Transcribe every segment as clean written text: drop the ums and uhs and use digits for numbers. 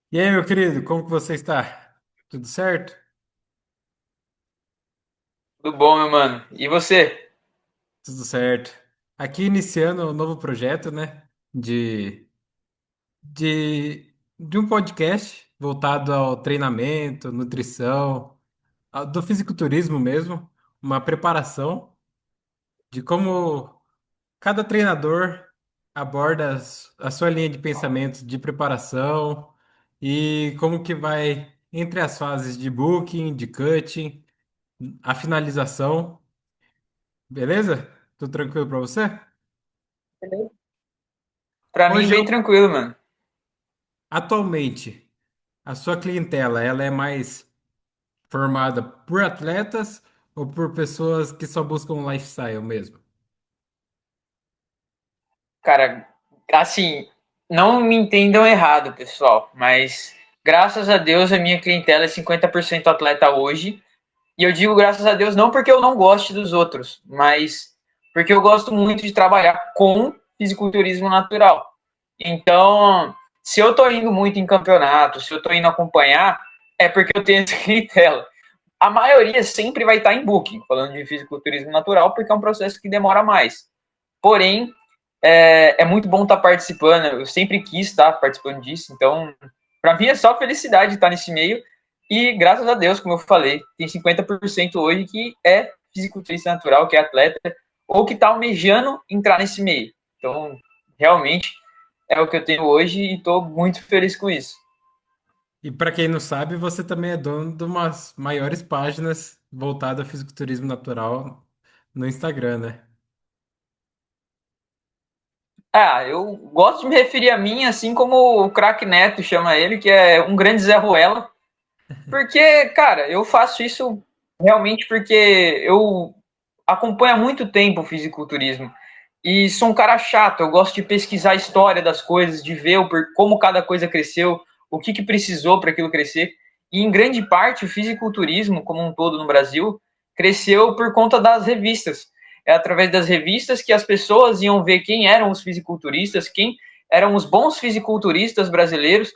E aí, meu querido, como que você está? Tudo certo? Tudo bom, meu mano? E você? Tudo certo. Aqui iniciando um novo projeto, né? De um podcast voltado ao treinamento, nutrição, do fisiculturismo mesmo, uma preparação de como cada treinador aborda a sua linha de pensamento de preparação e como que vai entre as fases de booking, de cutting, a finalização. Beleza? Tudo tranquilo pra você? Pra mim, Hoje bem eu, tranquilo, mano. atualmente, a sua clientela, ela é mais formada por atletas ou por pessoas que só buscam um lifestyle mesmo? Cara, assim, não me entendam errado, pessoal, mas graças a Deus a minha clientela é 50% atleta hoje. E eu digo graças a Deus não porque eu não goste dos outros, mas porque eu gosto muito de trabalhar com fisiculturismo natural. Então, se eu tô indo muito em campeonato, se eu tô indo acompanhar, é porque eu tenho essa clientela. A maioria sempre vai estar em booking, falando de fisiculturismo natural, porque é um processo que demora mais. Porém, é muito bom estar participando. Eu sempre quis estar participando disso. Então, para mim é só felicidade estar nesse meio. E graças a Deus, como eu falei, tem 50% hoje que é fisiculturista natural, que é atleta, ou que está almejando entrar nesse meio. Então, realmente é o que eu tenho hoje e estou muito feliz com isso. E para quem não sabe, você também é dono de umas maiores páginas voltadas ao fisiculturismo natural no Instagram, né? Ah, eu gosto de me referir a mim assim como o craque Neto chama ele, que é um grande Zé Ruela. Porque, cara, eu faço isso realmente porque eu acompanho há muito tempo o fisiculturismo. E sou um cara chato, eu gosto de pesquisar a história das coisas, de ver como cada coisa cresceu, o que precisou para aquilo crescer. E em grande parte o fisiculturismo, como um todo no Brasil, cresceu por conta das revistas. É através das revistas que as pessoas iam ver quem eram os fisiculturistas, quem eram os bons fisiculturistas brasileiros,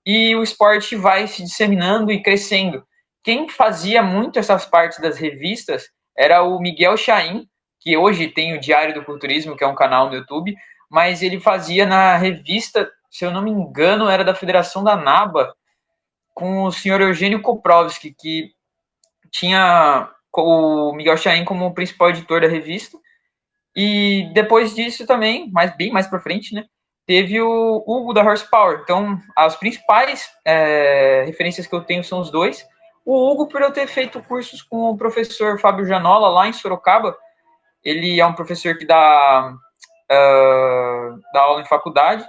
e o esporte vai se disseminando e crescendo. Quem fazia muito essas partes das revistas era o Miguel Chaim, que hoje tem o Diário do Culturismo, que é um canal no YouTube, mas ele fazia na revista, se eu não me engano, era da Federação da NABA, com o senhor Eugênio Koprovski, que tinha o Miguel Chaim como principal editor da revista. E depois disso também, bem mais para frente, né? Teve o Hugo da Horsepower. Então, as principais referências que eu tenho são os dois. O Hugo, por eu ter feito cursos com o professor Fábio Janola lá em Sorocaba, ele é um professor que dá aula em faculdade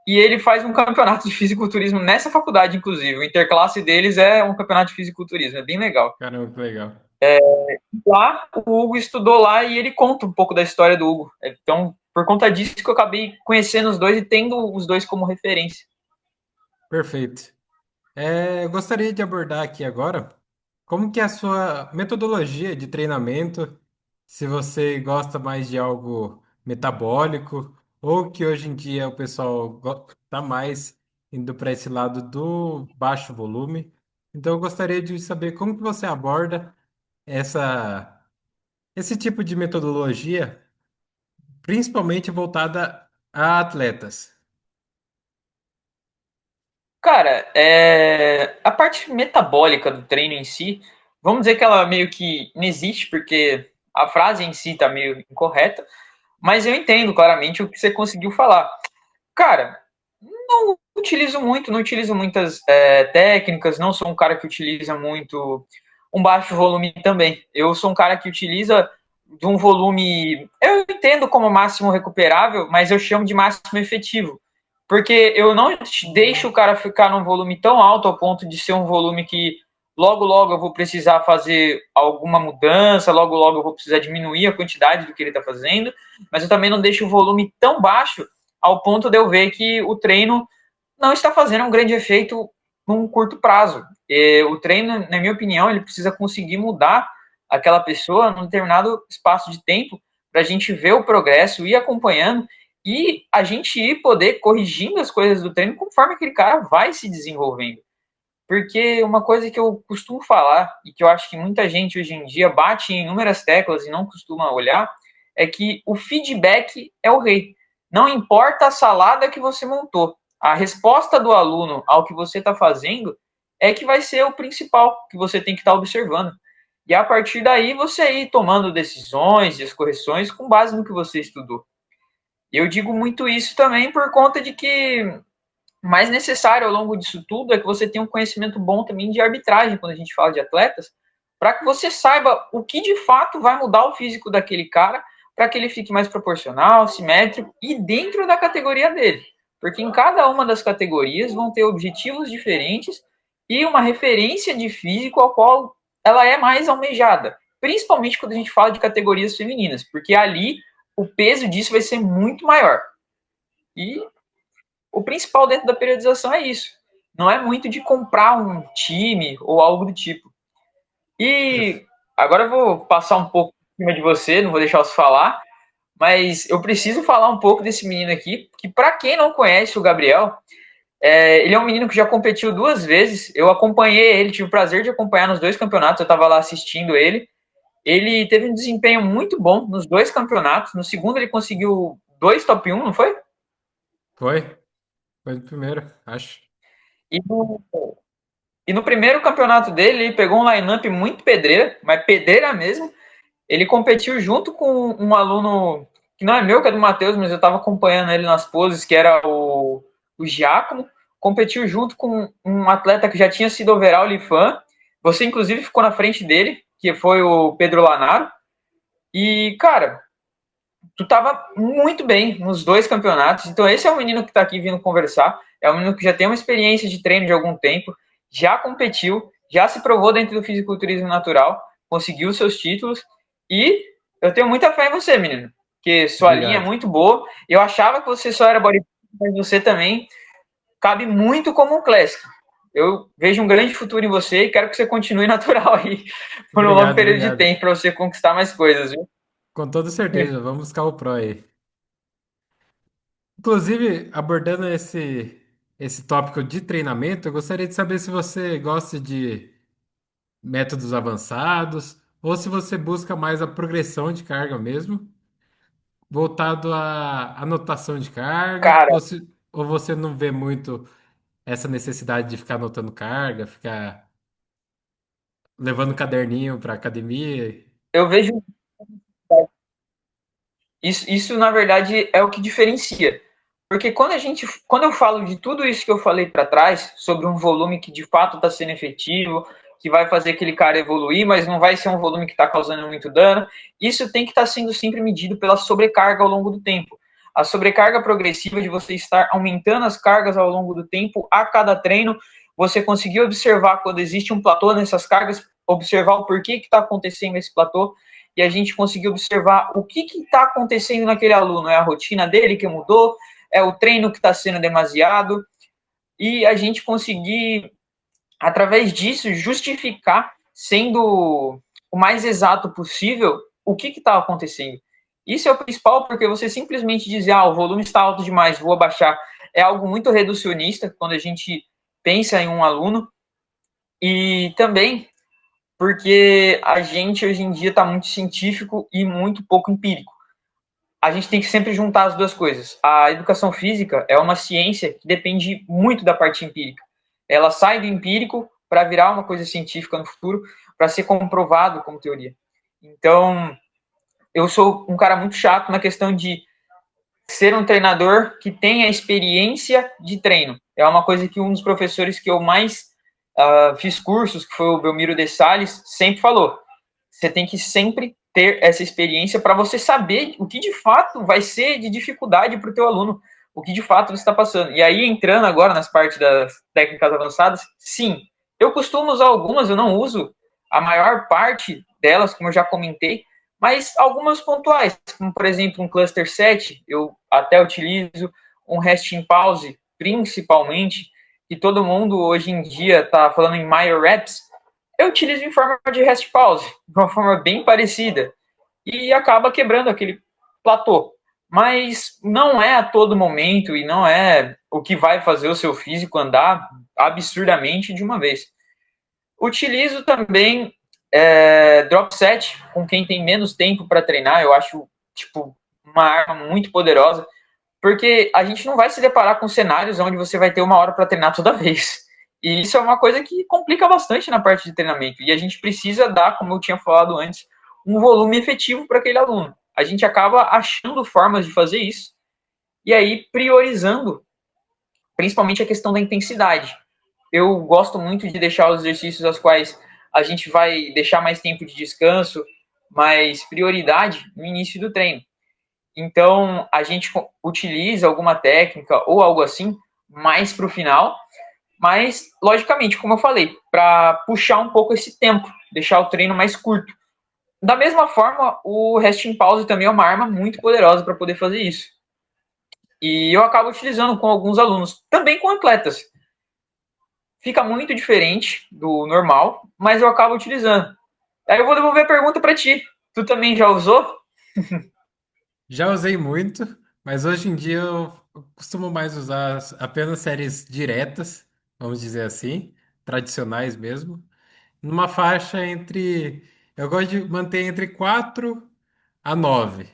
e ele faz um campeonato de fisiculturismo nessa faculdade, inclusive. O interclasse deles é um campeonato de fisiculturismo, é bem legal. Caramba, que legal. Lá, o Hugo estudou lá e ele conta um pouco da história do Hugo. Então, por conta disso que eu acabei conhecendo os dois e tendo os dois como referência. Perfeito. Eu gostaria de abordar aqui agora como que é a sua metodologia de treinamento, se você gosta mais de algo metabólico ou que hoje em dia o pessoal está mais indo para esse lado do baixo volume. Então eu gostaria de saber como que você aborda essa esse tipo de metodologia, principalmente voltada a atletas. Cara, a parte metabólica do treino em si, vamos dizer que ela meio que não existe, porque a frase em si tá meio incorreta, mas eu entendo claramente o que você conseguiu falar. Cara, não utilizo muito, não utilizo muitas técnicas, não sou um cara que utiliza muito um baixo volume também. Eu sou um cara que utiliza de um volume, eu entendo como máximo recuperável, mas eu chamo de máximo efetivo. Porque eu não deixo o cara ficar num volume tão alto ao ponto de ser um volume que logo logo eu vou precisar fazer alguma mudança, logo logo eu vou precisar diminuir a quantidade do que ele está fazendo, mas eu também não deixo o volume tão baixo ao ponto de eu ver que o treino não está fazendo um grande efeito num curto prazo. O treino, na minha opinião, ele precisa conseguir mudar aquela pessoa num determinado espaço de tempo para a gente ver o progresso, ir acompanhando e a gente ir poder corrigindo as coisas do treino conforme aquele cara vai se desenvolvendo. Porque uma coisa que eu costumo falar, e que eu acho que muita gente hoje em dia bate em inúmeras teclas e não costuma olhar, é que o feedback é o rei. Não importa a salada que você montou, a resposta do aluno ao que você está fazendo é que vai ser o principal que você tem que estar observando. E a partir daí você ir tomando decisões e as correções com base no que você estudou. Eu digo muito isso também por conta de que mais necessário ao longo disso tudo é que você tenha um conhecimento bom também de arbitragem quando a gente fala de atletas, para que você saiba o que de fato vai mudar o físico daquele cara para que ele fique mais proporcional, simétrico e dentro da categoria dele. Porque em cada uma das categorias vão ter objetivos diferentes e uma referência de físico ao qual ela é mais almejada. Principalmente quando a gente fala de categorias femininas, porque ali o peso disso vai ser muito maior. E o principal dentro da periodização é isso. Não é muito de comprar um time ou algo do tipo. E Perfe- agora eu vou passar um pouco em cima de você, não vou deixar você falar, mas eu preciso falar um pouco desse menino aqui, que para quem não conhece o Gabriel, ele é um menino que já competiu 2 vezes. Eu acompanhei ele, tive o prazer de acompanhar nos 2 campeonatos, eu estava lá assistindo ele. Ele teve um desempenho muito bom nos 2 campeonatos. No segundo ele conseguiu 2 top 1, não foi? Foi? Foi o primeiro, acho. E no, E no primeiro campeonato dele, ele pegou um line-up muito pedreira, mas pedreira mesmo. Ele competiu junto com um aluno que não é meu, que é do Matheus, mas eu estava acompanhando ele nas poses, que era o Giacomo. Competiu junto com um atleta que já tinha sido overall fã. Você, inclusive, ficou na frente dele, que foi o Pedro Lanaro. E, cara, tu tava muito bem nos 2 campeonatos. Então, esse é um menino que tá aqui vindo conversar. É um menino que já tem uma experiência de treino de algum tempo, já competiu, já se provou dentro do fisiculturismo natural, conseguiu seus títulos. E eu tenho muita fé em você, menino. Porque sua linha é Obrigado. muito boa. Eu achava que você só era bodybuilder, mas você também cabe muito como um classic. Eu vejo um grande futuro em você e quero que você continue natural aí por um longo Obrigado, período de obrigado. tempo para você conquistar mais coisas, viu? Com toda certeza, vamos buscar o Pro aí. Inclusive, abordando esse tópico de treinamento, eu gostaria de saber se você gosta de métodos avançados ou se você busca mais a progressão de carga mesmo, voltado à anotação de carga, Cara, ou você não vê muito essa necessidade de ficar anotando carga, ficar levando um caderninho para academia. eu vejo isso, na verdade, é o que diferencia. Porque quando eu falo de tudo isso que eu falei para trás, sobre um volume que de fato está sendo efetivo, que vai fazer aquele cara evoluir, mas não vai ser um volume que está causando muito dano, isso tem que estar sendo sempre medido pela sobrecarga ao longo do tempo. A sobrecarga progressiva de você estar aumentando as cargas ao longo do tempo, a cada treino, você conseguir observar quando existe um platô nessas cargas, observar o porquê que está acontecendo esse platô, e a gente conseguir observar o que está acontecendo naquele aluno. É a rotina dele que mudou? É o treino que está sendo demasiado? E a gente conseguir, através disso, justificar, sendo o mais exato possível, o que está acontecendo. Isso é o principal, porque você simplesmente dizer, o volume está alto demais, vou abaixar, é algo muito reducionista quando a gente pensa em um aluno. E também porque a gente hoje em dia está muito científico e muito pouco empírico. A gente tem que sempre juntar as duas coisas. A educação física é uma ciência que depende muito da parte empírica. Ela sai do empírico para virar uma coisa científica no futuro, para ser comprovado como teoria. Então, eu sou um cara muito chato na questão de ser um treinador que tenha experiência de treino. É uma coisa que um dos professores que eu mais fiz cursos, que foi o Belmiro de Sales, sempre falou. Você tem que sempre ter essa experiência para você saber o que de fato vai ser de dificuldade para o teu aluno, o que de fato você está passando. E aí, entrando agora nas partes das técnicas avançadas, sim, eu costumo usar algumas, eu não uso a maior parte delas, como eu já comentei, mas algumas pontuais, como por exemplo um cluster set, eu até utilizo um resting pause, principalmente, que todo mundo hoje em dia está falando em myo reps, eu utilizo em forma de rest pause, de uma forma bem parecida, e acaba quebrando aquele platô. mas não é a todo momento e não é o que vai fazer o seu físico andar absurdamente de uma vez. Utilizo também drop set com quem tem menos tempo para treinar. Eu acho tipo uma arma muito poderosa, porque a gente não vai se deparar com cenários onde você vai ter uma hora para treinar toda vez. E isso é uma coisa que complica bastante na parte de treinamento. E a gente precisa dar, como eu tinha falado antes, um volume efetivo para aquele aluno. A gente acaba achando formas de fazer isso e aí priorizando, principalmente a questão da intensidade. Eu gosto muito de deixar os exercícios aos quais a gente vai deixar mais tempo de descanso, mais prioridade no início do treino. Então, a gente utiliza alguma técnica ou algo assim mais para o final, mas, logicamente, como eu falei, para puxar um pouco esse tempo, deixar o treino mais curto. Da mesma forma, o resting pause também é uma arma muito poderosa para poder fazer isso. E eu acabo utilizando com alguns alunos, também com atletas. Fica muito diferente do normal, mas eu acabo utilizando. Aí eu vou devolver a pergunta para ti. Tu também já usou? Já usei muito, mas hoje em dia eu costumo mais usar apenas séries diretas, vamos dizer assim, tradicionais mesmo, numa faixa entre. Eu gosto de manter entre 4 a 9.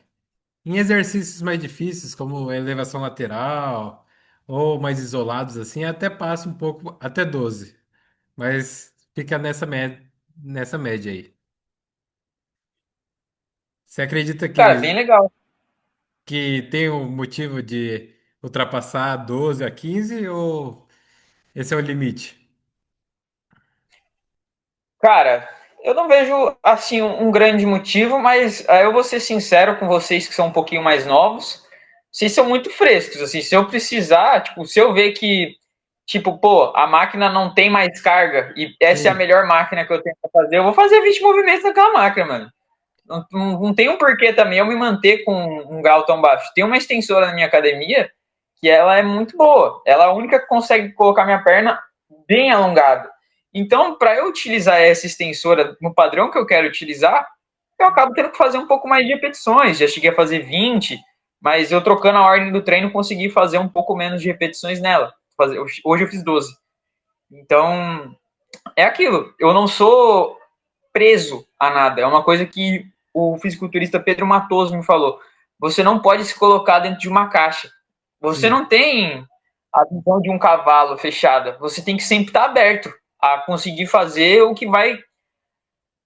Em exercícios mais difíceis, como elevação lateral, ou mais isolados assim, até passa um pouco, até 12. Mas fica nessa média aí. Você acredita Cara, bem legal. que tem um motivo de ultrapassar 12 a 15 ou esse é o limite? Cara, eu não vejo assim um grande motivo, mas eu vou ser sincero com vocês que são um pouquinho mais novos. Vocês são muito frescos, assim, se eu precisar, tipo, se eu ver que, tipo, pô, a máquina não tem mais carga e essa é a Sim, melhor máquina que eu tenho pra fazer, eu vou fazer 20 movimentos naquela máquina, mano. Não tem um porquê também eu me manter com um grau tão baixo. Tem uma extensora na minha academia que ela é muito boa. Ela é a única que consegue colocar minha perna bem alongada. Então, para eu utilizar essa extensora no padrão que eu quero utilizar, eu acabo tendo que fazer um pouco mais de repetições. Já cheguei a fazer 20, mas eu trocando a ordem do treino consegui fazer um pouco menos de repetições nela. Hoje eu fiz 12. Então, é aquilo. Eu não sou preso a nada. É uma coisa que o fisiculturista Pedro Matoso me falou. Você não pode se colocar dentro de uma caixa. Você sim, não tem a visão de um cavalo fechada. Você tem que sempre estar aberto a conseguir fazer o que vai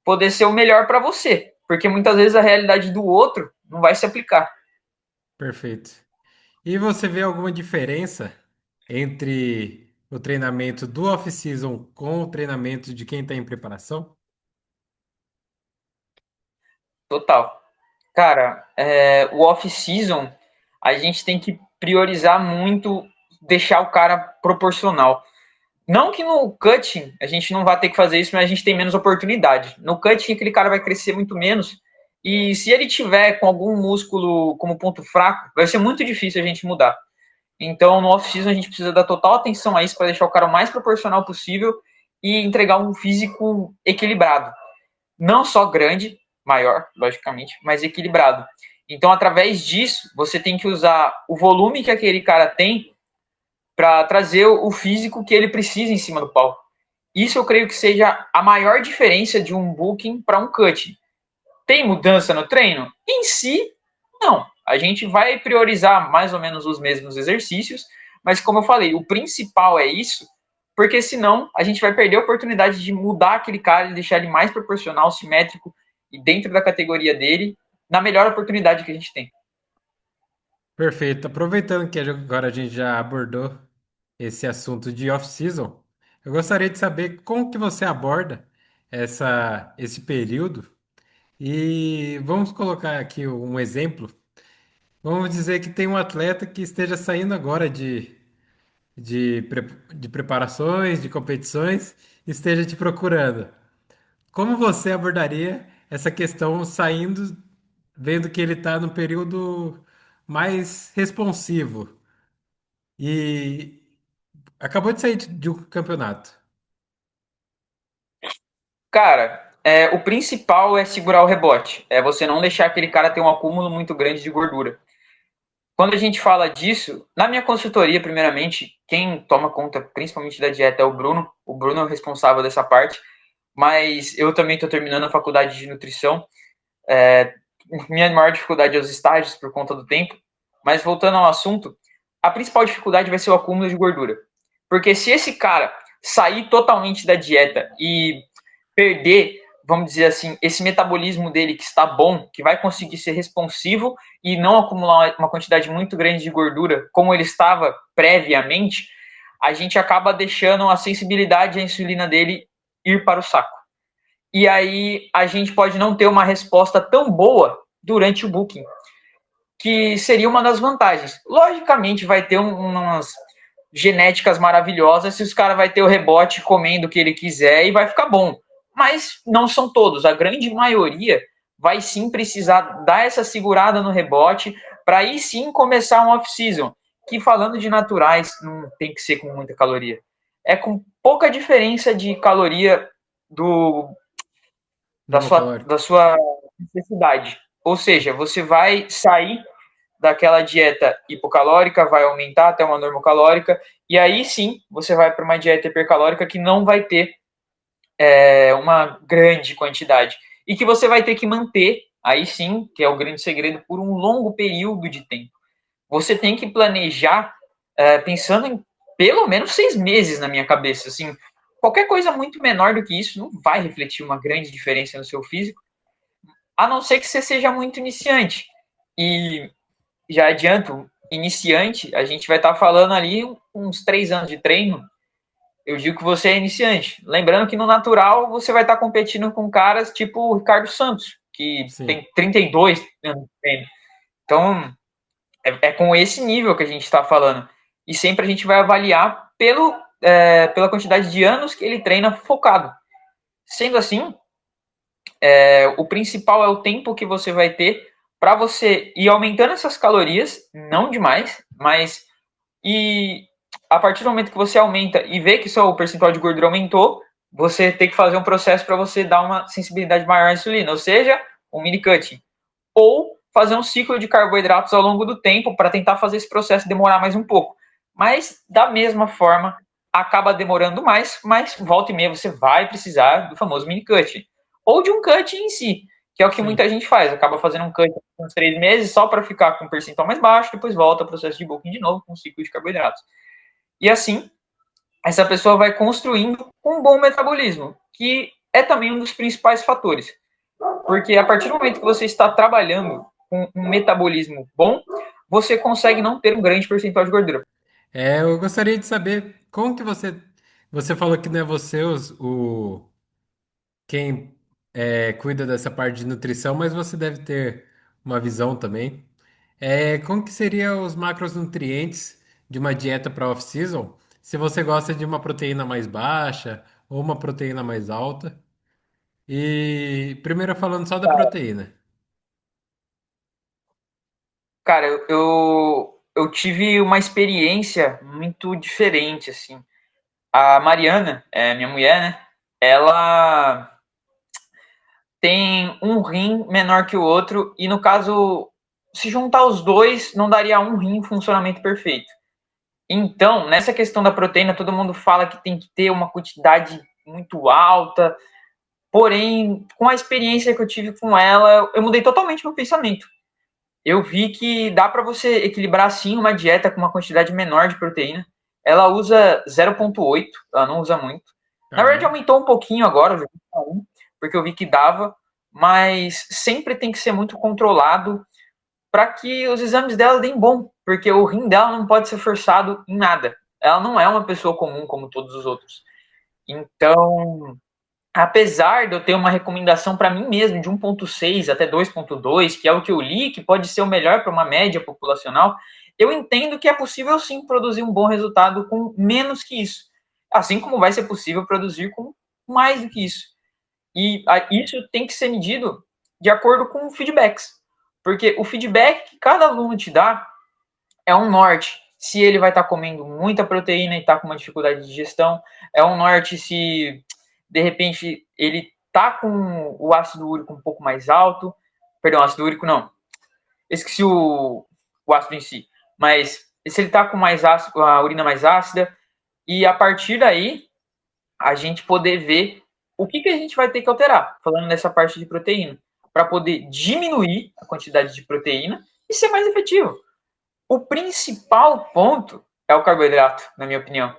poder ser o melhor para você. Porque muitas vezes a realidade do outro não vai se aplicar. perfeito. E você vê alguma diferença entre o treinamento do off-season com o treinamento de quem está em preparação? Total. Cara, o off-season, a gente tem que priorizar muito deixar o cara proporcional. Não que no cutting a gente não vá ter que fazer isso, mas a gente tem menos oportunidade. No cutting, aquele cara vai crescer muito menos. E se ele tiver com algum músculo como ponto fraco, vai ser muito difícil a gente mudar. Então, no off-season, a gente precisa dar total atenção a isso para deixar o cara o mais proporcional possível e entregar um físico equilibrado. Não só grande, maior, logicamente, mas equilibrado. Então, através disso, você tem que usar o volume que aquele cara tem para trazer o físico que ele precisa em cima do palco. Isso eu creio que seja a maior diferença de um booking para um cut. Tem mudança no treino? Em si, não. A gente vai priorizar mais ou menos os mesmos exercícios, mas como eu falei, o principal é isso, porque senão a gente vai perder a oportunidade de mudar aquele cara e deixar ele mais proporcional, simétrico e dentro da categoria dele, na melhor oportunidade que a gente tem. Perfeito. Aproveitando que agora a gente já abordou esse assunto de off-season, eu gostaria de saber como que você aborda esse período e vamos colocar aqui um exemplo. Vamos dizer que tem um atleta que esteja saindo agora de preparações, de competições, e esteja te procurando. Como você abordaria essa questão saindo, vendo que ele está no período mais responsivo e acabou de sair de um campeonato? Cara, o principal é segurar o rebote. É você não deixar aquele cara ter um acúmulo muito grande de gordura. quando a gente fala disso, na minha consultoria, primeiramente, quem toma conta principalmente da dieta é o Bruno. O Bruno é o responsável dessa parte, mas eu também estou terminando a faculdade de nutrição. É, minha maior dificuldade é os estágios por conta do tempo. Mas voltando ao assunto, a principal dificuldade vai ser o acúmulo de gordura. Porque se esse cara sair totalmente da dieta e perder, vamos dizer assim, esse metabolismo dele que está bom, que vai conseguir ser responsivo e não acumular uma quantidade muito grande de gordura como ele estava previamente, a gente acaba deixando a sensibilidade à insulina dele ir para o saco. E aí a gente pode não ter uma resposta tão boa durante o booking, que seria uma das vantagens. Logicamente vai ter umas genéticas maravilhosas se os caras vai ter o rebote comendo o que ele quiser e vai ficar bom. Mas não são todos, a grande maioria vai sim precisar dar essa segurada no rebote para aí sim começar um off-season, que falando de naturais não tem que ser com muita caloria. É com pouca diferença de caloria do Normocalórico. da sua necessidade. Ou seja, você vai sair daquela dieta hipocalórica, vai aumentar até uma normocalórica, e aí sim você vai para uma dieta hipercalórica que não vai ter uma grande quantidade. E que você vai ter que manter, aí sim, que é o grande segredo, por um longo período de tempo. Você tem que planejar pensando em pelo menos 6 meses na minha cabeça. Assim, qualquer coisa muito menor do que isso não vai refletir uma grande diferença no seu físico, a não ser que você seja muito iniciante. E já adianto, iniciante, a gente vai estar falando ali uns 3 anos de treino. Eu digo que você é iniciante. Lembrando que no natural você vai estar competindo com caras tipo o Ricardo Santos, que Sim. tem 32 anos de treino. Então, é com esse nível que a gente está falando. E sempre a gente vai avaliar pela quantidade de anos que ele treina focado. Sendo assim, o principal é o tempo que você vai ter para você ir aumentando essas calorias, não demais, mas e a partir do momento que você aumenta e vê que seu percentual de gordura aumentou, você tem que fazer um processo para você dar uma sensibilidade maior à insulina, ou seja, um mini cutting. Ou fazer um ciclo de carboidratos ao longo do tempo para tentar fazer esse processo demorar mais um pouco. Mas, da mesma forma, acaba demorando mais, mas volta e meia você vai precisar do famoso mini cut. Ou de um cut em si, que é o que muita Sim. gente faz. Acaba fazendo um cut uns 3 meses só para ficar com um percentual mais baixo, depois volta ao processo de bulking de novo com um ciclo de carboidratos. E assim, essa pessoa vai construindo um bom metabolismo, que é também um dos principais fatores. Porque a partir do momento que você está trabalhando com um metabolismo bom, você consegue não ter um grande percentual de gordura. Eu gostaria de saber como que você falou que não é você quem cuida dessa parte de nutrição, mas você deve ter uma visão também. Como que seriam os macronutrientes de uma dieta para off-season? Se você gosta de uma proteína mais baixa ou uma proteína mais alta? E primeiro falando só da proteína. Cara, eu tive uma experiência muito diferente, assim. A Mariana, minha mulher, né? Ela tem um rim menor que o outro e, no caso, se juntar os dois, não daria um rim em funcionamento perfeito. Então, nessa questão da proteína, todo mundo fala que tem que ter uma quantidade muito alta. Porém, com a experiência que eu tive com ela, eu mudei totalmente meu pensamento. Eu vi que dá para você equilibrar sim uma dieta com uma quantidade menor de proteína. Ela usa 0,8, ela não usa muito. Na verdade, Caramba. aumentou um pouquinho agora, porque eu vi que dava, mas sempre tem que ser muito controlado para que os exames dela deem bom, porque o rim dela não pode ser forçado em nada. Ela não é uma pessoa comum como todos os outros. Então, apesar de eu ter uma recomendação para mim mesmo de 1,6 até 2,2, que é o que eu li, que pode ser o melhor para uma média populacional, eu entendo que é possível sim produzir um bom resultado com menos que isso. Assim como vai ser possível produzir com mais do que isso. E isso tem que ser medido de acordo com feedbacks. Porque o feedback que cada aluno te dá é um norte se ele vai estar comendo muita proteína e está com uma dificuldade de digestão, é um norte se de repente ele tá com o ácido úrico um pouco mais alto, perdão, ácido úrico não, esqueci o ácido em si. mas se ele está com mais ácido, a urina mais ácida, e a partir daí a gente poder ver o que a gente vai ter que alterar, falando nessa parte de proteína, para poder diminuir a quantidade de proteína e ser mais efetivo. O principal ponto é o carboidrato, na minha opinião,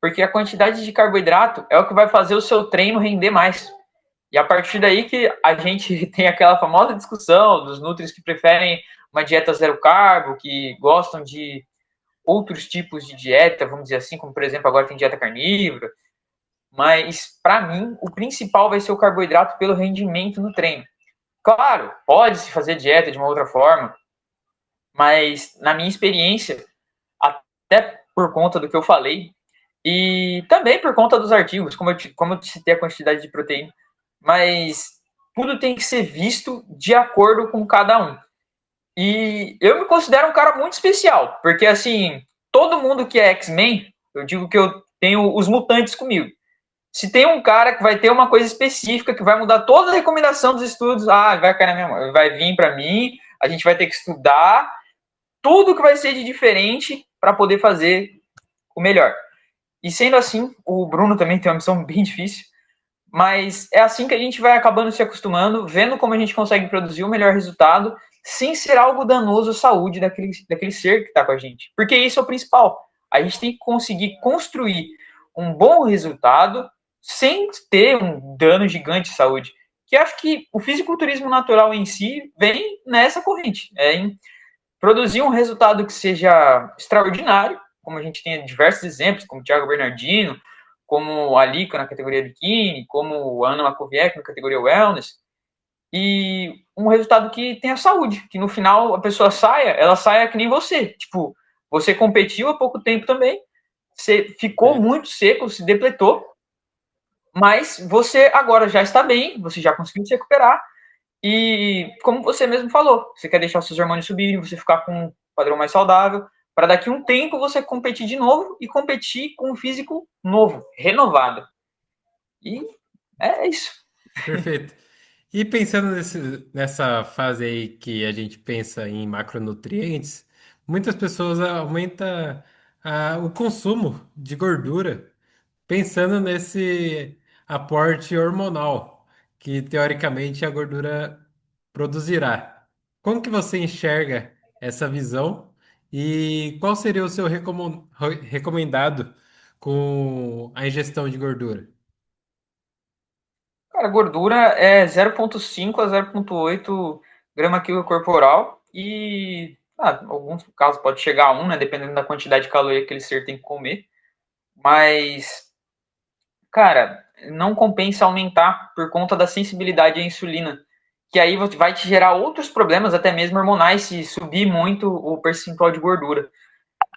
porque a quantidade de carboidrato é o que vai fazer o seu treino render mais. E a partir daí que a gente tem aquela famosa discussão dos nutris que preferem uma dieta zero carbo, que gostam de outros tipos de dieta, vamos dizer assim, como por exemplo agora tem dieta carnívora, mas para mim o principal vai ser o carboidrato pelo rendimento no treino. Claro, pode-se fazer dieta de uma outra forma, mas na minha experiência, até por conta do que eu falei, e também por conta dos artigos, como eu citei a quantidade de proteína, mas tudo tem que ser visto de acordo com cada um. E eu me considero um cara muito especial, porque assim, todo mundo que é X-Men, eu digo que eu tenho os mutantes comigo. Se tem um cara que vai ter uma coisa específica que vai mudar toda a recomendação dos estudos, vai cair na minha mão, vai vir para mim, a gente vai ter que estudar tudo que vai ser de diferente para poder fazer o melhor. E sendo assim, o Bruno também tem uma missão bem difícil, mas é assim que a gente vai acabando se acostumando, vendo como a gente consegue produzir o melhor resultado, sem ser algo danoso à saúde daquele ser que está com a gente. Porque isso é o principal. A gente tem que conseguir construir um bom resultado sem ter um dano gigante à saúde. Que acho que o fisiculturismo natural em si vem nessa corrente. É em produzir um resultado que seja extraordinário, como a gente tem diversos exemplos, como o Thiago Bernardino, como a Lika na categoria biquíni, como a Ana Makoviec na categoria wellness, e um resultado que tenha saúde, que no final a pessoa ela saia que nem você. Tipo, você competiu há pouco tempo também, você ficou Perfeito. muito seco, se depletou, mas você agora já está bem, você já conseguiu se recuperar, e como você mesmo falou, você quer deixar os seus hormônios subirem, você ficar com um padrão mais saudável, para daqui a um tempo você competir de novo e competir com um físico novo, renovado. E é isso. Perfeito. E pensando nessa fase aí que a gente pensa em macronutrientes, muitas pessoas aumentam o consumo de gordura, pensando nesse aporte hormonal que teoricamente a gordura produzirá. Como que você enxerga essa visão e qual seria o seu recomendado com a ingestão de gordura? Cara, gordura é 0,5 a 0,8 grama quilo corporal e, em alguns casos pode chegar a 1, né, dependendo da quantidade de caloria que aquele ser tem que comer. Mas, cara, não compensa aumentar por conta da sensibilidade à insulina, que aí vai te gerar outros problemas, até mesmo hormonais, se subir muito o percentual de gordura.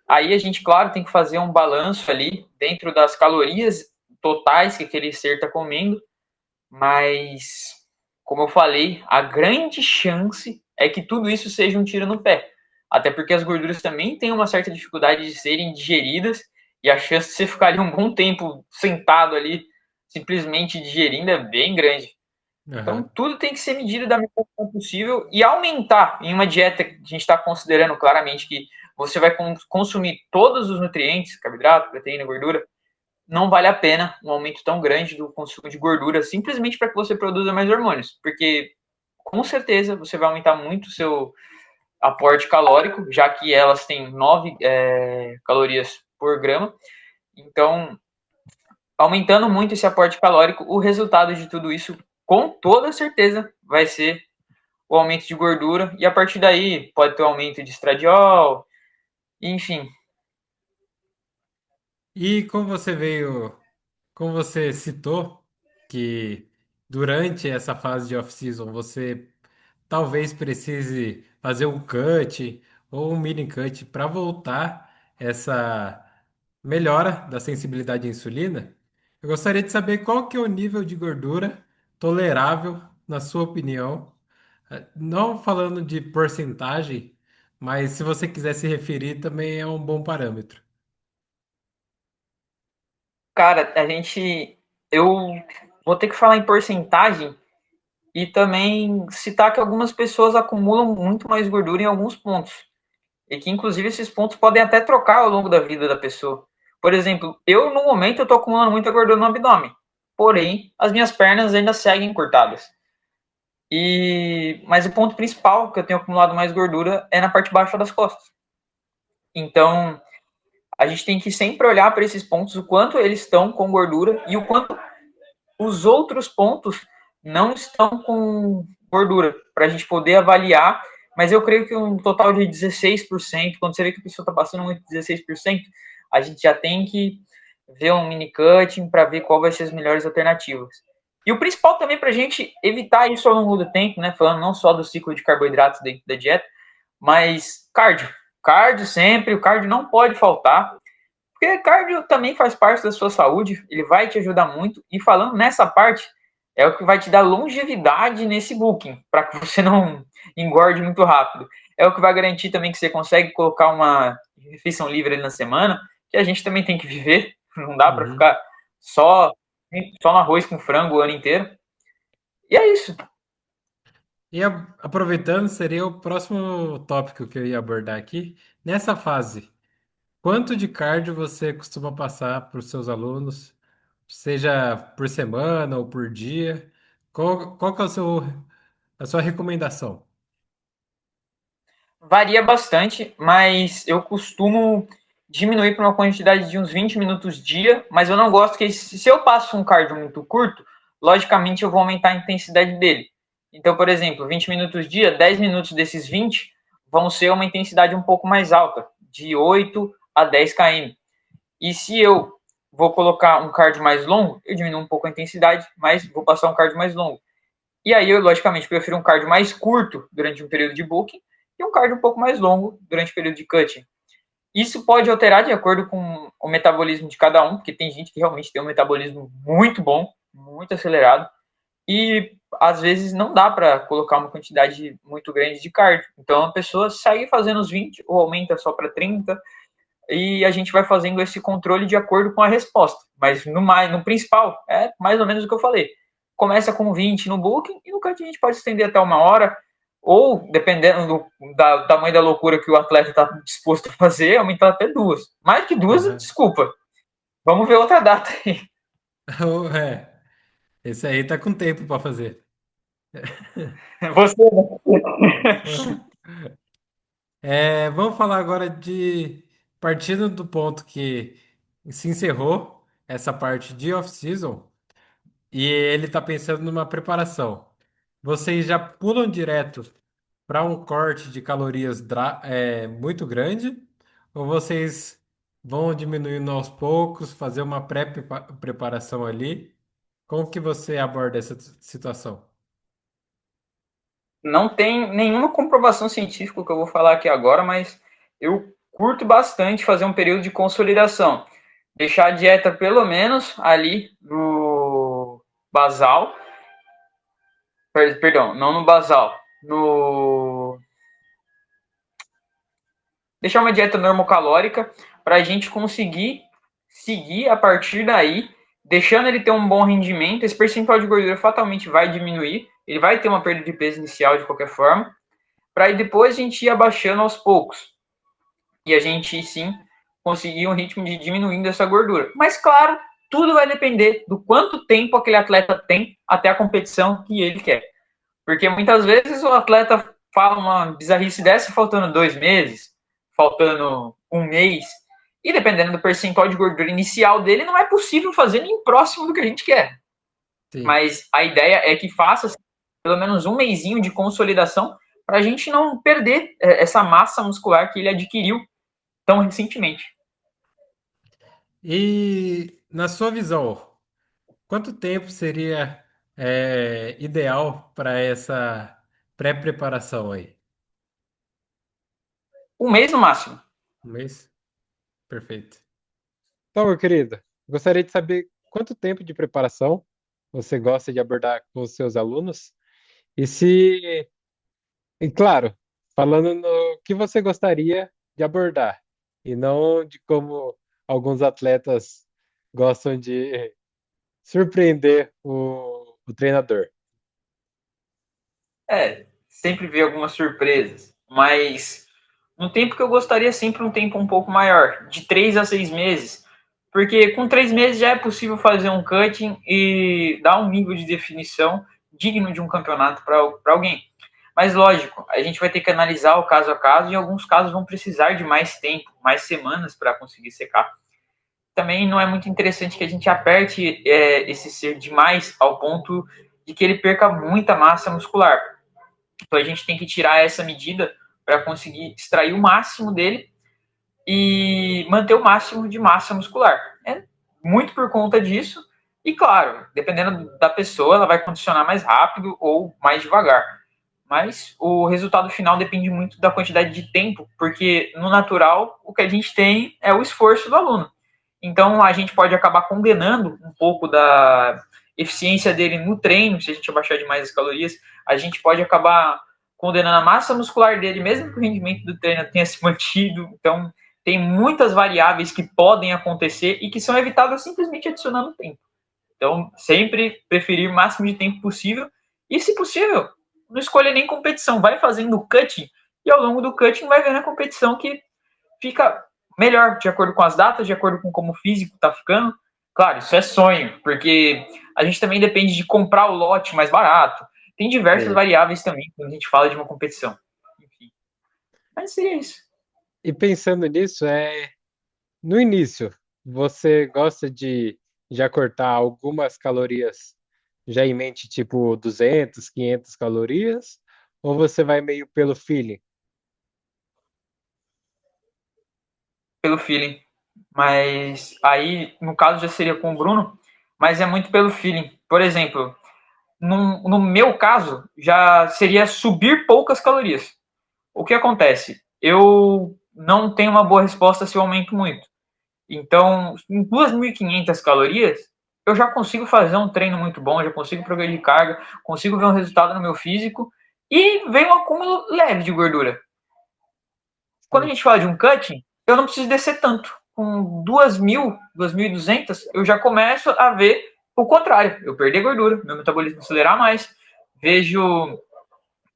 Aí a gente, claro, tem que fazer um balanço ali dentro das calorias totais que aquele ser está comendo, mas, como eu falei, a grande chance é que tudo isso seja um tiro no pé. Até porque as gorduras também têm uma certa dificuldade de serem digeridas e a chance de você ficar ali um bom tempo sentado ali, simplesmente digerindo, é bem grande. Então, Aham. tudo tem que ser medido da melhor forma possível e aumentar em uma dieta que a gente está considerando claramente que você vai consumir todos os nutrientes, carboidrato, proteína, gordura, não vale a pena um aumento tão grande do consumo de gordura simplesmente para que você produza mais hormônios, porque com certeza você vai aumentar muito o seu aporte calórico, já que elas têm 9 calorias por grama. Então, aumentando muito esse aporte calórico, o resultado de tudo isso, com toda certeza, vai ser o aumento de gordura, e a partir daí pode ter o aumento de estradiol, enfim. E como você citou que durante essa fase de off-season você talvez precise fazer um cut ou um mini cut para voltar essa melhora da sensibilidade à insulina, eu gostaria de saber qual que é o nível de gordura tolerável, na sua opinião. Não falando de porcentagem, mas se você quiser se referir, também é um bom parâmetro. Cara, eu vou ter que falar em porcentagem e também citar que algumas pessoas acumulam muito mais gordura em alguns pontos. e que inclusive esses pontos podem até trocar ao longo da vida da pessoa. Por exemplo, eu no momento eu tô acumulando muita gordura no abdômen, porém as minhas pernas ainda seguem cortadas. Mas o ponto principal que eu tenho acumulado mais gordura é na parte baixa das costas. Então, a gente tem que sempre olhar para esses pontos, o quanto eles estão com gordura e o quanto os outros pontos não estão com gordura, para a gente poder avaliar. Mas eu creio que um total de 16%, quando você vê que a pessoa está passando muito de 16%, a gente já tem que ver um mini cutting para ver qual vai ser as melhores alternativas. E o principal também para a gente evitar isso ao longo do tempo, né? Falando não só do ciclo de carboidratos dentro da dieta, mas cardio. Cardio sempre, o cardio não pode faltar. Porque cardio também faz parte da sua saúde, ele vai te ajudar muito. E falando nessa parte, é o que vai te dar longevidade nesse booking, para que você não engorde muito rápido. É o que vai garantir também que você consegue colocar uma refeição livre ali na semana, que a gente também tem que viver. Não dá para Uhum. ficar só, só no arroz com frango o ano inteiro. E é isso. E aproveitando, seria o próximo tópico que eu ia abordar aqui. Nessa fase, quanto de cardio você costuma passar para os seus alunos, seja por semana ou por dia? Qual que é a sua recomendação? Varia bastante, mas eu costumo diminuir para uma quantidade de uns 20 minutos dia, mas eu não gosto que se eu passo um cardio muito curto, logicamente eu vou aumentar a intensidade dele. Então, por exemplo, 20 minutos dia, 10 minutos desses 20 vão ser uma intensidade um pouco mais alta, de 8 a 10 km. E se eu vou colocar um cardio mais longo, eu diminuo um pouco a intensidade, mas vou passar um cardio mais longo. E aí eu, logicamente, prefiro um cardio mais curto durante um período de booking e um cardio um pouco mais longo durante o período de cutting. Isso pode alterar de acordo com o metabolismo de cada um, porque tem gente que realmente tem um metabolismo muito bom, muito acelerado, e às vezes não dá para colocar uma quantidade muito grande de cardio. Então a pessoa segue fazendo os 20 ou aumenta só para 30 e a gente vai fazendo esse controle de acordo com a resposta. Mas no principal, é mais ou menos o que eu falei. Começa com 20 no booking e no cantinho a gente pode estender até uma hora, ou, dependendo do tamanho da loucura que o atleta está disposto a fazer, aumentar até duas. Mais que duas, Aham. desculpa. Vamos ver outra data aí. É, esse aí tá com tempo para fazer. Você, Vamos falar agora de partindo do ponto que se encerrou essa parte de off-season e ele está pensando numa preparação. Vocês já pulam direto para um corte de calorias muito grande ou vocês vão diminuindo aos poucos, fazer uma pré-preparação ali? Como que você aborda essa situação? não tem nenhuma comprovação científica que eu vou falar aqui agora, mas eu curto bastante fazer um período de consolidação. Deixar a dieta pelo menos ali no basal, perdão, não no basal, no deixar uma dieta normocalórica para a gente conseguir seguir a partir daí, deixando ele ter um bom rendimento. Esse percentual de gordura fatalmente vai diminuir, ele vai ter uma perda de peso inicial de qualquer forma, para depois a gente ir abaixando aos poucos e a gente sim conseguir um ritmo de diminuindo essa gordura. Mas claro, tudo vai depender do quanto tempo aquele atleta tem até a competição que ele quer. Porque muitas vezes o atleta fala uma bizarrice dessa faltando 2 meses, faltando um mês. E dependendo do percentual de gordura inicial dele, não é possível fazer nem próximo do que a gente quer. Sim. Mas a ideia é que faça pelo menos um mesinho de consolidação para a gente não perder essa massa muscular que ele adquiriu tão recentemente. E na sua visão, quanto tempo seria ideal para essa pré-preparação aí? Um mês no máximo. Um mês? Perfeito. Então, meu querido, gostaria de saber quanto tempo de preparação você gosta de abordar com os seus alunos e se, e claro, falando no que você gostaria de abordar e não de como alguns atletas gostam de surpreender o treinador. Sempre vi algumas surpresas, mas No tempo que eu gostaria sempre um tempo um pouco maior, de 3 a 6 meses. Porque com 3 meses já é possível fazer um cutting e dar um nível de definição digno de um campeonato para alguém. Mas lógico, a gente vai ter que analisar o caso a caso e alguns casos vão precisar de mais tempo, mais semanas para conseguir secar. Também não é muito interessante que a gente aperte esse ser demais ao ponto de que ele perca muita massa muscular. Então a gente tem que tirar essa medida para conseguir extrair o máximo dele e manter o máximo de massa muscular. É muito por conta disso. E claro, dependendo da pessoa, ela vai condicionar mais rápido ou mais devagar. Mas o resultado final depende muito da quantidade de tempo, porque no natural o que a gente tem é o esforço do aluno. Então a gente pode acabar condenando um pouco da eficiência dele no treino, se a gente abaixar demais as calorias, a gente pode acabar condenando a massa muscular dele, mesmo que o rendimento do treino tenha se mantido. Então tem muitas variáveis que podem acontecer e que são evitadas simplesmente adicionando tempo. Então, sempre preferir o máximo de tempo possível e, se possível, não escolha nem competição. Vai fazendo o cutting e, ao longo do cutting, vai vendo a competição que fica melhor, de acordo com as datas, de acordo com como o físico está ficando. Claro, isso é sonho, porque a gente também depende de comprar o lote mais barato. Tem diversas Sim. variáveis também quando a gente fala de uma competição. Enfim. Mas seria isso. E pensando nisso, no início, você gosta de já cortar algumas calorias já em mente, tipo 200, 500 calorias, ou você vai meio pelo feeling? Pelo feeling. Mas aí, no caso, já seria com o Bruno, mas é muito pelo feeling. Por exemplo, no meu caso, já seria subir poucas calorias. O que acontece? Eu não tenho uma boa resposta se eu aumento muito. Então, em 2.500 calorias, eu já consigo fazer um treino muito bom, já consigo progredir carga, consigo ver um resultado no meu físico e vem um acúmulo leve de gordura. Quando a Sim, gente fala de um cutting, eu não preciso descer tanto. Com 2.000, 2.200, eu já começo a ver o contrário. Eu perder gordura, meu metabolismo acelerar mais. Vejo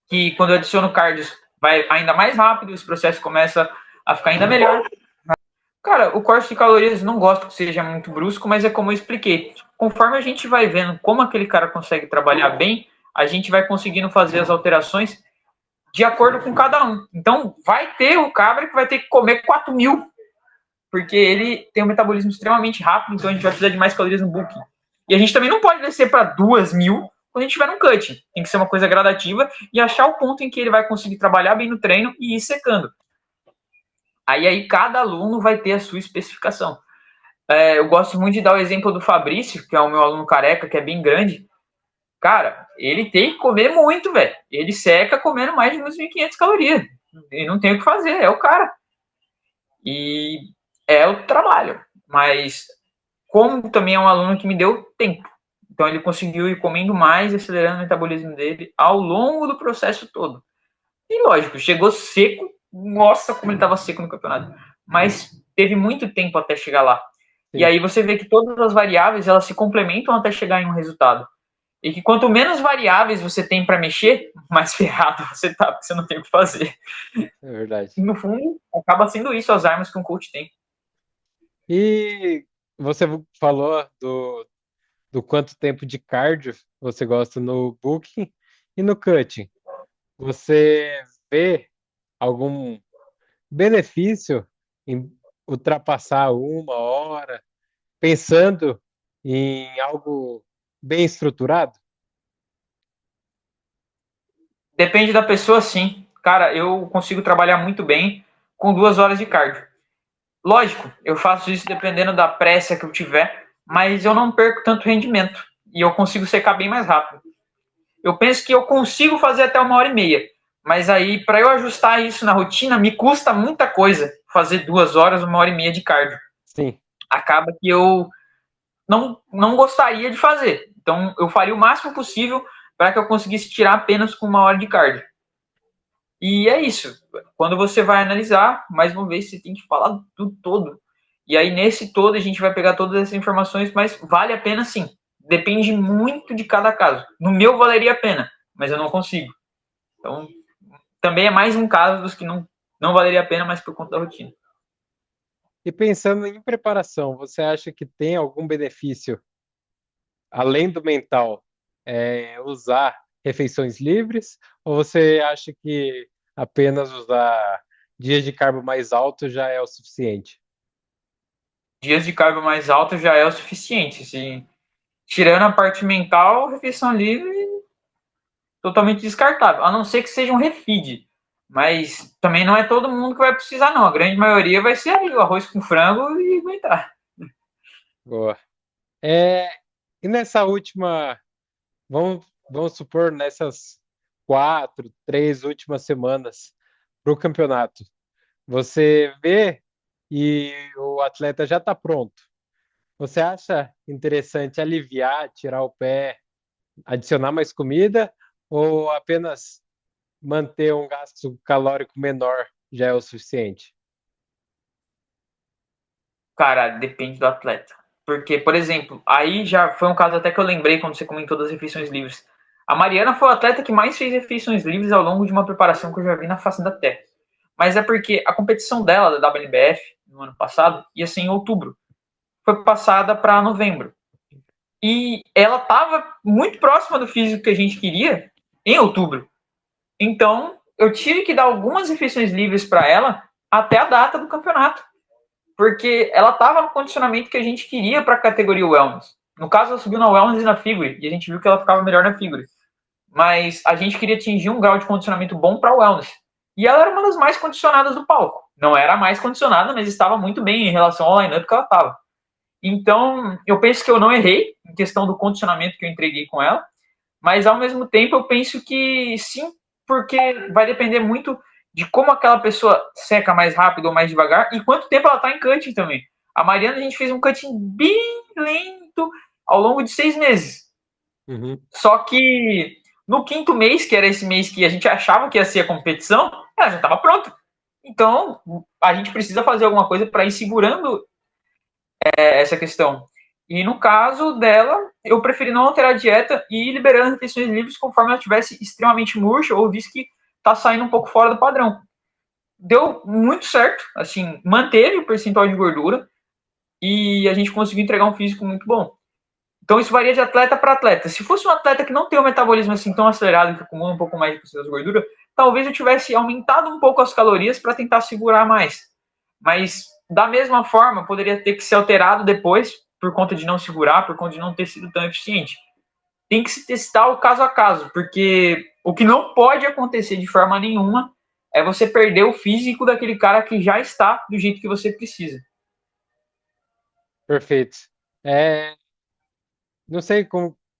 que quando eu adiciono cardio, vai ainda mais rápido, esse processo começa a ficar ainda melhor. Cara, o corte de calorias não gosto que seja muito brusco, mas é como eu expliquei. Conforme a gente vai vendo como aquele cara consegue trabalhar bem, a gente vai conseguindo fazer as alterações de acordo com cada um. Então, vai ter o cabra que vai ter que comer 4.000, porque ele tem um metabolismo extremamente rápido, então a gente vai precisar de mais calorias no booking. E a gente também não pode descer para 2.000 quando a gente tiver um cut. Tem que ser uma coisa gradativa e achar o ponto em que ele vai conseguir trabalhar bem no treino e ir secando. Aí cada aluno vai ter a sua especificação. Eu gosto muito de dar o exemplo do Fabrício, que é o meu aluno careca, que é bem grande. Cara, ele tem que comer muito, velho. Ele seca comendo mais de 1.500 calorias. E não tem o que fazer, é o cara. E é o trabalho. Mas como também é um aluno que me deu tempo. Então ele conseguiu ir comendo mais, acelerando o metabolismo dele ao longo do processo todo. E lógico, chegou seco. Nossa, como ele estava seco no campeonato. Mas teve muito tempo até chegar lá. E sim, aí você vê que todas as variáveis elas se complementam até chegar em um resultado. E que quanto menos variáveis você tem para mexer, mais ferrado você tá, porque você não tem o que fazer. é verdade. E no fundo, acaba sendo isso as armas que um coach tem. E você falou do quanto tempo de cardio você gosta no booking e no cutting. Você vê algum benefício em ultrapassar 1 hora, pensando em algo bem estruturado? Depende da pessoa, sim. Cara, eu consigo trabalhar muito bem com 2 horas de cardio. Lógico, eu faço isso dependendo da pressa que eu tiver, mas eu não perco tanto rendimento e eu consigo secar bem mais rápido. Eu penso que eu consigo fazer até 1 hora e meia, mas aí para eu ajustar isso na rotina me custa muita coisa fazer 2 horas, 1 hora e meia de cardio. Sim, Acaba que eu não gostaria de fazer. Então eu faria o máximo possível para que eu conseguisse tirar apenas com 1 hora de cardio. E é isso. Quando você vai analisar, mais uma vez, você tem que falar do todo. E aí, nesse todo, a gente vai pegar todas essas informações, mas vale a pena sim. Depende muito de cada caso. No meu, valeria a pena, mas eu não consigo. Então, também é mais um caso dos que não não valeria a pena, mas por conta da rotina. E pensando em preparação, você acha que tem algum benefício, além do mental, usar refeições livres? Ou você acha que apenas usar dias de carbo mais alto já é o suficiente? Dias de carbo mais alto já é o suficiente. Assim, tirando a parte mental, refeição livre totalmente descartável. A não ser que seja um refeed. Mas também não é todo mundo que vai precisar, não. A grande maioria vai ser ali, o arroz com frango e aguentar. Boa. É, e nessa última, vamos supor, nessas 3 últimas semanas para o campeonato, você vê e o atleta já está pronto. Você acha interessante aliviar, tirar o pé, adicionar mais comida ou apenas manter um gasto calórico menor já é o suficiente? Cara, depende do atleta. Porque, por exemplo, aí já foi um caso até que eu lembrei quando você comentou das refeições livres. A Mariana foi o atleta que mais fez refeições livres ao longo de uma preparação que eu já vi na face da terra. Mas é porque a competição dela, da WNBF, no ano passado, ia ser em outubro. Foi passada para novembro. E ela estava muito próxima do físico que a gente queria em outubro. Então, eu tive que dar algumas refeições livres para ela até a data do campeonato. Porque ela estava no condicionamento que a gente queria para a categoria Wellness. No caso, ela subiu na Wellness e na Figure, e a gente viu que ela ficava melhor na Figure. Mas a gente queria atingir um grau de condicionamento bom para a Wellness. E ela era uma das mais condicionadas do palco. Não era a mais condicionada, mas estava muito bem em relação ao line-up que ela estava. Então, eu penso que eu não errei em questão do condicionamento que eu entreguei com ela, mas ao mesmo tempo eu penso que sim, porque vai depender muito de como aquela pessoa seca mais rápido ou mais devagar e quanto tempo ela está em cutting também. A Mariana, a gente fez um cutting bem lento ao longo de 6 meses. Uhum. Só que no quinto mês, que era esse mês que a gente achava que ia ser a competição, ela já estava pronta. Então, a gente precisa fazer alguma coisa para ir segurando essa questão. E no caso dela, eu preferi não alterar a dieta e ir liberando refeições livres conforme ela estivesse extremamente murcha ou visse que está saindo um pouco fora do padrão. Deu muito certo, assim, manteve o percentual de gordura e a gente conseguiu entregar um físico muito bom. Então isso varia de atleta para atleta. Se fosse um atleta que não tem um metabolismo assim tão acelerado, que acumula um pouco mais de porcentagem de gordura, talvez eu tivesse aumentado um pouco as calorias para tentar segurar mais. Mas da mesma forma, poderia ter que ser alterado depois por conta de não segurar, por conta de não ter sido tão eficiente. Tem que se testar o caso a caso, porque o que não pode acontecer de forma nenhuma é você perder o físico daquele cara que já está do jeito que você precisa. Perfeito. É, não sei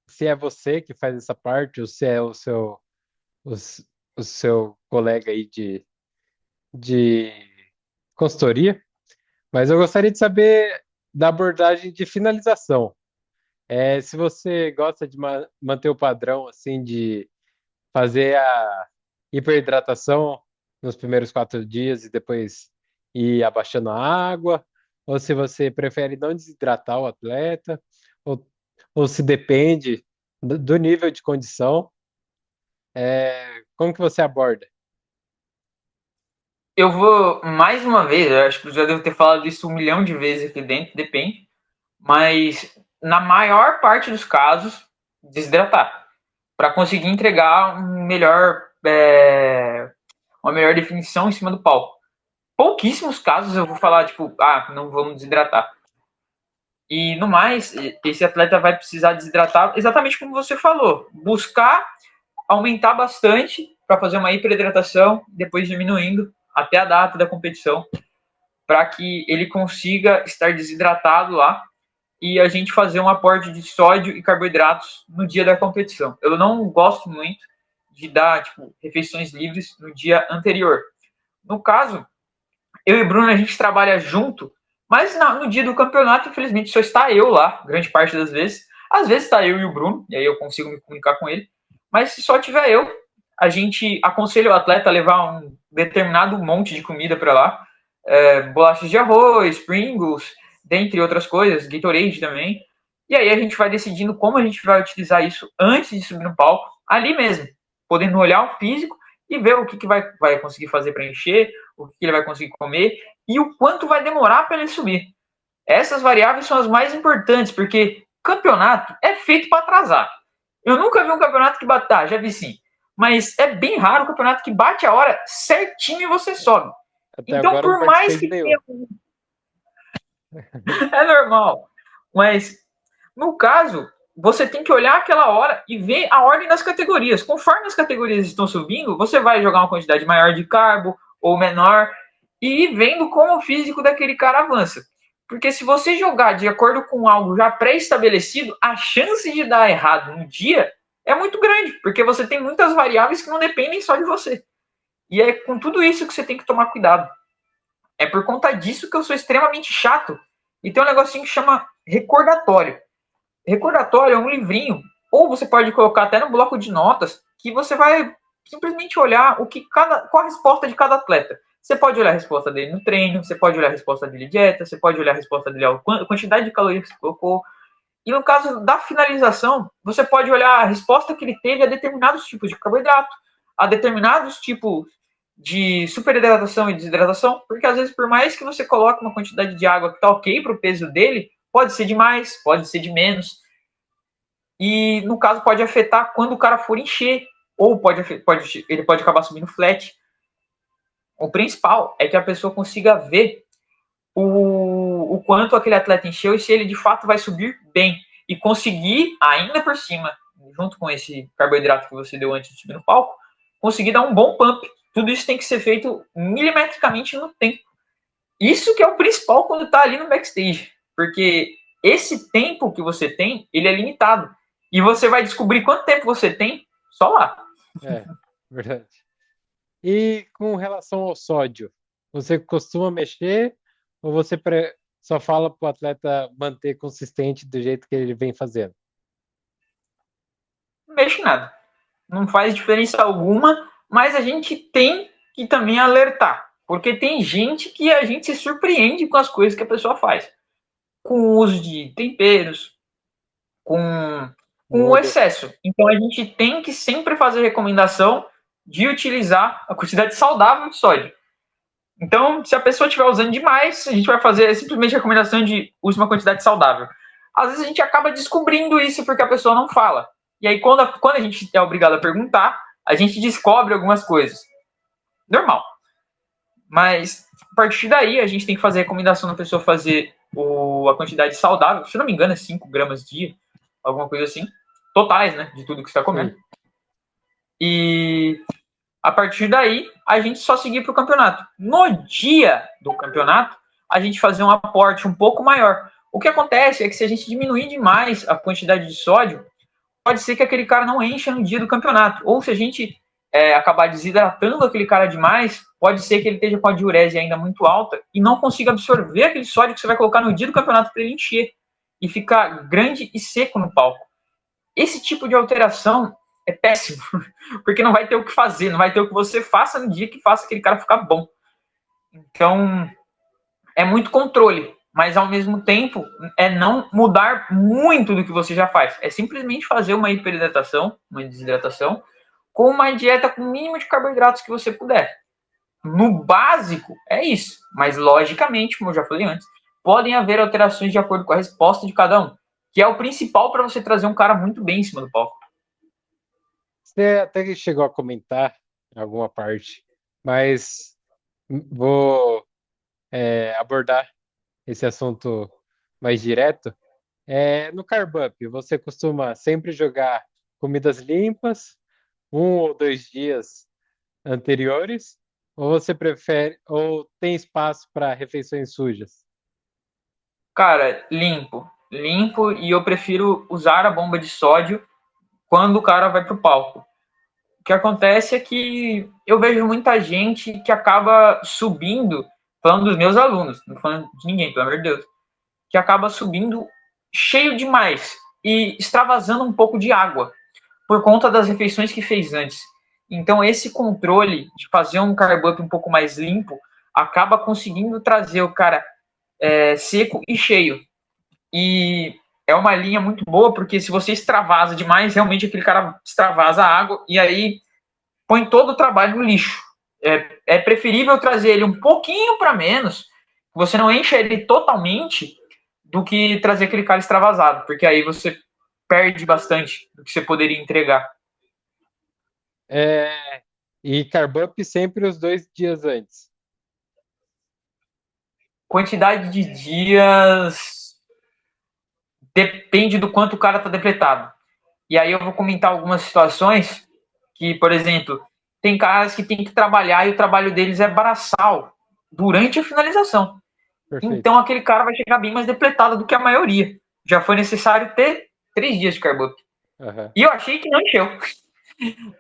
se é você que faz essa parte ou se é o, o seu colega aí de consultoria, mas eu gostaria de saber da abordagem de finalização. Se você gosta de manter o padrão assim de fazer a hiperidratação nos primeiros 4 dias e depois ir abaixando a água, ou se você prefere não desidratar o atleta, ou, ou se depende do nível de condição, como que você aborda? Eu vou, mais uma vez, eu acho que eu já devo ter falado isso 1 milhão de vezes aqui dentro, depende, mas na maior parte dos casos, desidratar, para conseguir entregar uma melhor definição em cima do palco. Pouquíssimos casos eu vou falar, tipo, não vamos desidratar. E no mais, esse atleta vai precisar desidratar exatamente como você falou, buscar aumentar bastante para fazer uma hiperidratação, depois diminuindo até a data da competição, para que ele consiga estar desidratado lá e a gente fazer um aporte de sódio e carboidratos no dia da competição. Eu não gosto muito de dar refeições livres no dia anterior. No caso, eu e Bruno a gente trabalha junto, mas no dia do campeonato, infelizmente, só está eu lá, grande parte das vezes. Às vezes está eu e o Bruno, e aí eu consigo me comunicar com ele. Mas se só tiver eu, a gente aconselha o atleta a levar um determinado monte de comida para lá. Bolachas de arroz, Pringles, dentre outras coisas, Gatorade também. E aí a gente vai decidindo como a gente vai utilizar isso antes de subir no palco, ali mesmo, podendo olhar o físico e ver o que vai conseguir fazer para encher, o que ele vai conseguir comer e o quanto vai demorar para ele subir. Essas variáveis são as mais importantes, porque campeonato é feito para atrasar. Eu nunca vi um campeonato que bate, já vi sim, mas é bem raro o campeonato que bate a hora certinho e você sobe. Até Então, agora eu não por mais participei de que nenhum. tenha, é normal, mas no caso, você tem que olhar aquela hora e ver a ordem das categorias. Conforme as categorias estão subindo, você vai jogar uma quantidade maior de carbo ou menor e ir vendo como o físico daquele cara avança. Porque se você jogar de acordo com algo já pré-estabelecido, a chance de dar errado no dia é muito grande, porque você tem muitas variáveis que não dependem só de você. E é com tudo isso que você tem que tomar cuidado. É por conta disso que eu sou extremamente chato. E tem um negocinho que chama recordatório. Recordatório é um livrinho, ou você pode colocar até no bloco de notas, que você vai simplesmente olhar qual a resposta de cada atleta. Você pode olhar a resposta dele no treino, você pode olhar a resposta dele dieta, você pode olhar a resposta dele a quantidade de calorias que você colocou. E no caso da finalização, você pode olhar a resposta que ele teve a determinados tipos de carboidrato, a determinados tipos de superidratação e desidratação, porque às vezes, por mais que você coloque uma quantidade de água que está ok para o peso dele, pode ser de mais, pode ser de menos. E no caso pode afetar quando o cara for encher, ou ele pode acabar subindo flat. O principal é que a pessoa consiga ver o quanto aquele atleta encheu e se ele de fato vai subir bem. E conseguir, ainda por cima, junto com esse carboidrato que você deu antes de subir no palco, conseguir dar um bom pump. Tudo isso tem que ser feito milimetricamente no tempo. Isso que é o principal quando está ali no backstage. Porque esse tempo que você tem, ele é limitado. E você vai descobrir quanto tempo você tem só lá. É, verdade. E com relação ao sódio, você costuma mexer ou você só fala para o atleta manter consistente do jeito que ele vem fazendo? Não mexe em nada. Não faz diferença alguma, mas a gente tem que também alertar. Porque tem gente que a gente se surpreende com as coisas que a pessoa faz. Com o uso de temperos, com, com o Molho. excesso. Então a gente tem que sempre fazer recomendação de utilizar a quantidade saudável de sódio. Então, se a pessoa estiver usando demais, a gente vai fazer simplesmente a recomendação de use uma quantidade saudável. Às vezes a gente acaba descobrindo isso porque a pessoa não fala. E aí, quando a gente é obrigado a perguntar, a gente descobre algumas coisas. Normal. Mas, a partir daí, a gente tem que fazer a recomendação da pessoa fazer a quantidade saudável. Se não me engano, é 5 gramas dia, alguma coisa assim. Totais, né? De tudo que você está comendo. Sim. E a partir daí, a gente só seguir para o campeonato. No dia do campeonato, a gente fazer um aporte um pouco maior. O que acontece é que se a gente diminuir demais a quantidade de sódio, pode ser que aquele cara não encha no dia do campeonato. Ou se a gente acabar desidratando aquele cara demais, pode ser que ele esteja com a diurese ainda muito alta e não consiga absorver aquele sódio que você vai colocar no dia do campeonato para ele encher e ficar grande e seco no palco. Esse tipo de alteração é péssimo, porque não vai ter o que fazer, não vai ter o que você faça no dia que faça aquele cara ficar bom. Então, é muito controle, mas ao mesmo tempo é não mudar muito do que você já faz. É simplesmente fazer uma hiperidratação, uma desidratação, com uma dieta com o mínimo de carboidratos que você puder. No básico, é isso. Mas, logicamente, como eu já falei antes, podem haver alterações de acordo com a resposta de cada um, que é o principal para você trazer um cara muito bem em cima do palco. Você até que chegou a comentar em alguma parte, mas vou abordar esse assunto mais direto. No Carb Up, você costuma sempre jogar comidas limpas, 1 ou 2 dias anteriores, ou você prefere, ou tem espaço para refeições sujas? Cara, limpo. Limpo e eu prefiro usar a bomba de sódio quando o cara vai pro palco. O que acontece é que eu vejo muita gente que acaba subindo, falando dos meus alunos, não falando de ninguém, pelo amor de Deus, que acaba subindo cheio demais e extravasando um pouco de água por conta das refeições que fez antes. Então, esse controle de fazer um carb up um pouco mais limpo acaba conseguindo trazer o cara seco e cheio. E é uma linha muito boa, porque se você extravasa demais, realmente aquele cara extravasa a água, e aí põe todo o trabalho no lixo. É preferível trazer ele um pouquinho para menos, você não enche ele totalmente, do que trazer aquele cara extravasado, porque aí você perde bastante do que você poderia entregar. É, e carb up sempre os 2 dias antes. Quantidade de dias depende do quanto o cara está depletado. E aí eu vou comentar algumas situações que, por exemplo, tem caras que tem que trabalhar e o trabalho deles é braçal durante a finalização. Perfeito. Então aquele cara vai chegar bem mais depletado do que a maioria. Já foi necessário ter 3 dias de carb up. Aham. E eu achei que não encheu,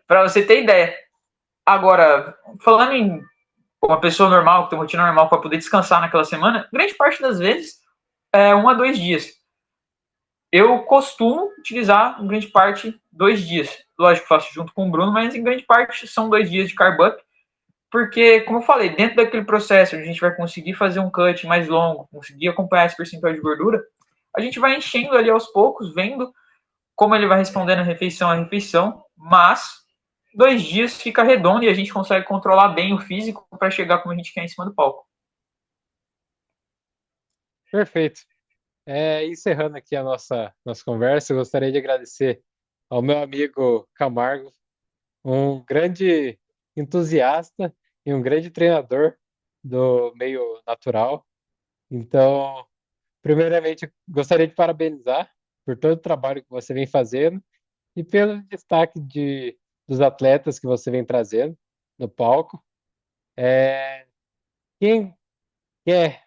para você ter ideia. Agora, falando em uma pessoa normal, que tem uma rotina normal para poder descansar naquela semana, grande parte das vezes é 1 a 2 dias. Eu costumo utilizar, em grande parte, 2 dias. Lógico, faço junto com o Bruno, mas em grande parte são 2 dias de carb up, porque, como eu falei, dentro daquele processo a gente vai conseguir fazer um cut mais longo, conseguir acompanhar esse percentual de gordura, a gente vai enchendo ali aos poucos, vendo como ele vai respondendo a refeição, mas 2 dias fica redondo e a gente consegue controlar bem o físico para chegar como a gente quer em cima do palco. Perfeito. Encerrando aqui a nossa conversa, eu gostaria de agradecer ao meu amigo Camargo, um grande entusiasta e um grande treinador do meio natural. Então, primeiramente, gostaria de parabenizar por todo o trabalho que você vem fazendo e pelo destaque dos atletas que você vem trazendo no palco. Quem quer,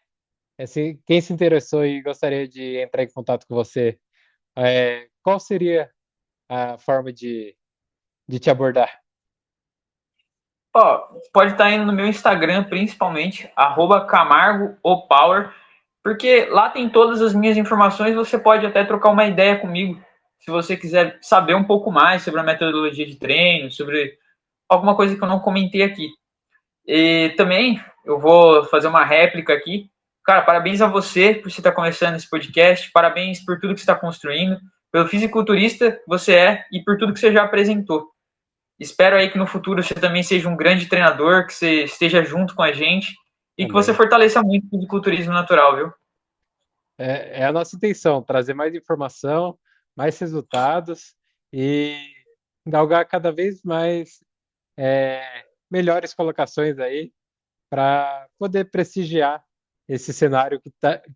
assim, quem se interessou e gostaria de entrar em contato com você, qual seria a forma de te abordar? Ó, pode estar indo no meu Instagram, principalmente, @CamargoOPower, porque lá tem todas as minhas informações, você pode até trocar uma ideia comigo, se você quiser saber um pouco mais sobre a metodologia de treino, sobre alguma coisa que eu não comentei aqui. E também eu vou fazer uma réplica aqui. Cara, parabéns a você por você estar começando esse podcast, parabéns por tudo que você está construindo, pelo fisiculturista que você é e por tudo que você já apresentou. Espero aí que no futuro você também seja um grande treinador, que você esteja junto com a gente e que você Amém. fortaleça muito o fisiculturismo natural, viu? É a nossa intenção, trazer mais informação, mais resultados e galgar cada vez mais melhores colocações aí para poder prestigiar esse cenário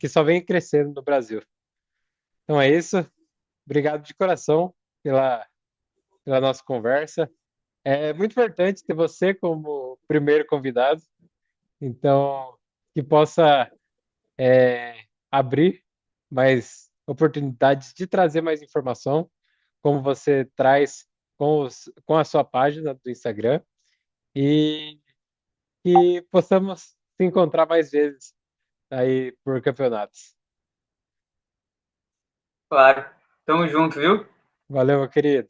que só vem crescendo no Brasil. Então é isso. Obrigado de coração pela nossa conversa. É muito importante ter você como primeiro convidado, então que possa abrir mais oportunidades de trazer mais informação, como você traz com a sua página do Instagram, e que possamos se encontrar mais vezes aí por campeonatos. Claro. Tamo junto, viu? Valeu, meu querido.